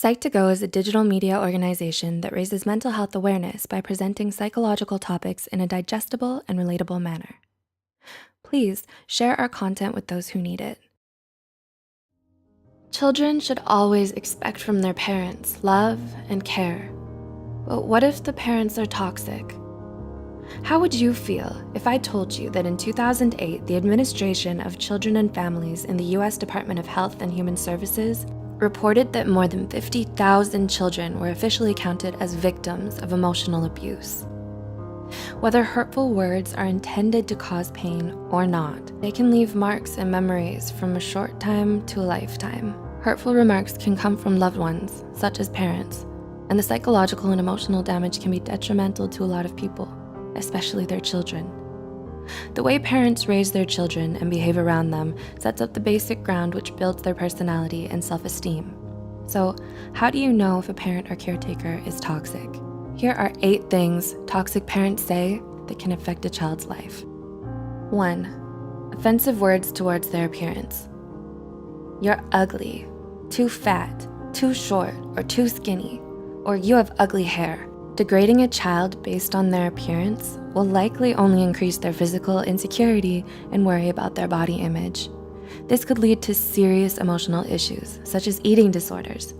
Psych2Go is a digital media organization that raises mental health awareness by presenting psychological topics in a digestible and relatable manner. Please share our content with those who need it. Children should always expect from their parents love and care. But what if the parents are toxic? How would you feel if I told you that in 2008, the Administration of Children and Families in the US Department of Health and Human Services reported that more than 50,000 children were officially counted as victims of emotional abuse? Whether hurtful words are intended to cause pain or not, they can leave marks and memories from a short time to a lifetime. Hurtful remarks can come from loved ones, such as parents, and the psychological and emotional damage can be detrimental to a lot of people, especially their children. The way parents raise their children and behave around them sets up the basic ground which builds their personality and self-esteem. So, how do you know if a parent or caretaker is toxic? Here are 8 things toxic parents say that can affect a child's life. 1. Offensive words towards their appearance. You're ugly, too fat, too short, or too skinny, or you have ugly hair. Degrading a child based on their appearance will likely only increase their physical insecurity and worry about their body image. This could lead to serious emotional issues, such as eating disorders.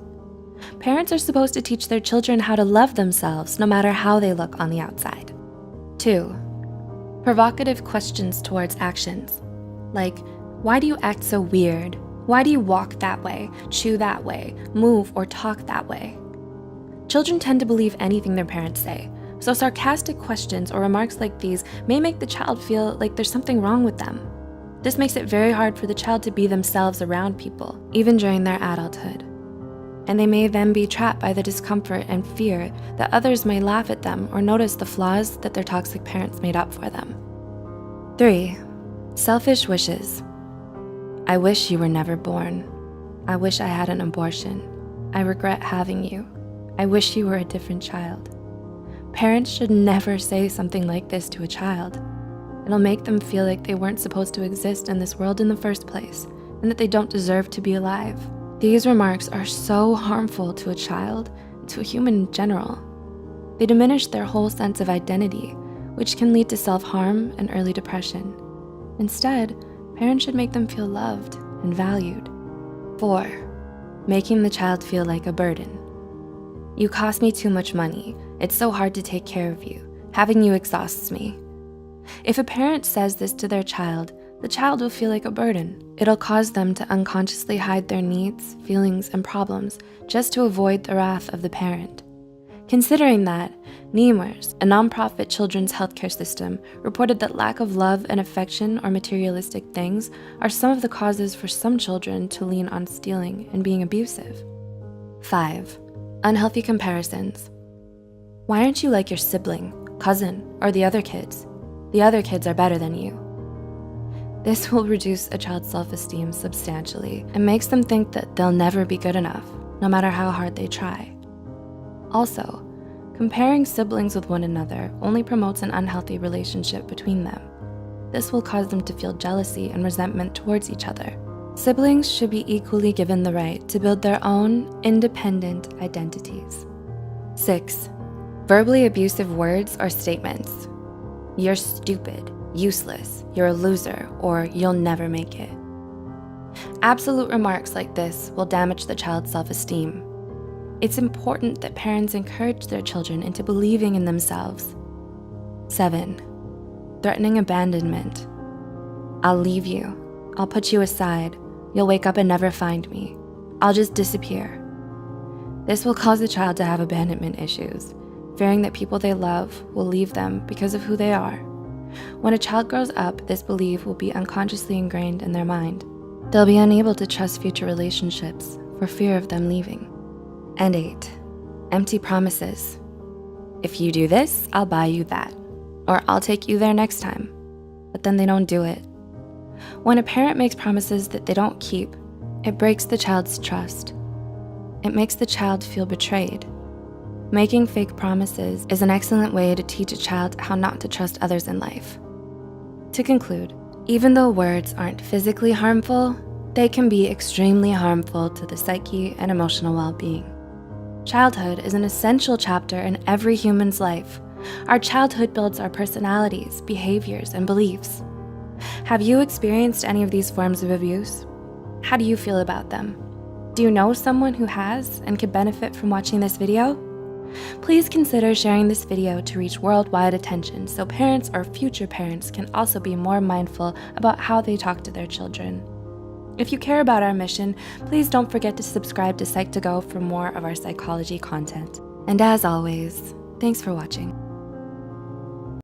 Parents are supposed to teach their children how to love themselves no matter how they look on the outside. 2. Provocative questions towards actions, like, why do you act so weird? Why do you walk that way, chew that way, move or talk that way? Children tend to believe anything their parents say, so sarcastic questions or remarks like these may make the child feel like there's something wrong with them. This makes it very hard for the child to be themselves around people, even during their adulthood. And they may then be trapped by the discomfort and fear that others may laugh at them or notice the flaws that their toxic parents made up for them. 3. Selfish wishes. I wish you were never born. I wish I had an abortion. I regret having you. I wish you were a different child. Parents should never say something like this to a child. It'll make them feel like they weren't supposed to exist in this world in the first place, and that they don't deserve to be alive. These remarks are so harmful to a child, and to a human in general. They diminish their whole sense of identity, which can lead to self-harm and early depression. Instead, parents should make them feel loved and valued. 4. Making the child feel like a burden. You cost me too much money. It's so hard to take care of you. Having you exhausts me. If a parent says this to their child, the child will feel like a burden. It'll cause them to unconsciously hide their needs, feelings, and problems just to avoid the wrath of the parent. Considering that, Nemours, a nonprofit children's healthcare system, reported that lack of love and affection or materialistic things are some of the causes for some children to lean on stealing and being abusive. 5. Unhealthy comparisons. Why aren't you like your sibling, cousin, or the other kids? The other kids are better than you. This will reduce a child's self-esteem substantially and makes them think that they'll never be good enough, no matter how hard they try. Also, comparing siblings with one another only promotes an unhealthy relationship between them. This will cause them to feel jealousy and resentment towards each other. Siblings should be equally given the right to build their own independent identities. 6. Verbally abusive words or statements. You're stupid, useless, you're a loser, or you'll never make it. Absolute remarks like this will damage the child's self-esteem. It's important that parents encourage their children into believing in themselves. 7. Threatening abandonment. I'll leave you. I'll put you aside. You'll wake up and never find me. I'll just disappear. This will cause the child to have abandonment issues, fearing that people they love will leave them because of who they are. When a child grows up, this belief will be unconsciously ingrained in their mind. They'll be unable to trust future relationships for fear of them leaving. And 8. Empty promises. If you do this, I'll buy you that, or I'll take you there next time. But then they don't do it. When a parent makes promises that they don't keep, it breaks the child's trust. It makes the child feel betrayed. Making fake promises is an excellent way to teach a child how not to trust others in life. To conclude, even though words aren't physically harmful, they can be extremely harmful to the psyche and emotional well-being. Childhood is an essential chapter in every human's life. Our childhood builds our personalities, behaviors, and beliefs. Have you experienced any of these forms of abuse? How do you feel about them? Do you know someone who has and could benefit from watching this video? Please consider sharing this video to reach worldwide attention so parents or future parents can also be more mindful about how they talk to their children. If you care about our mission, please don't forget to subscribe to Psych2Go for more of our psychology content. And as always, thanks for watching.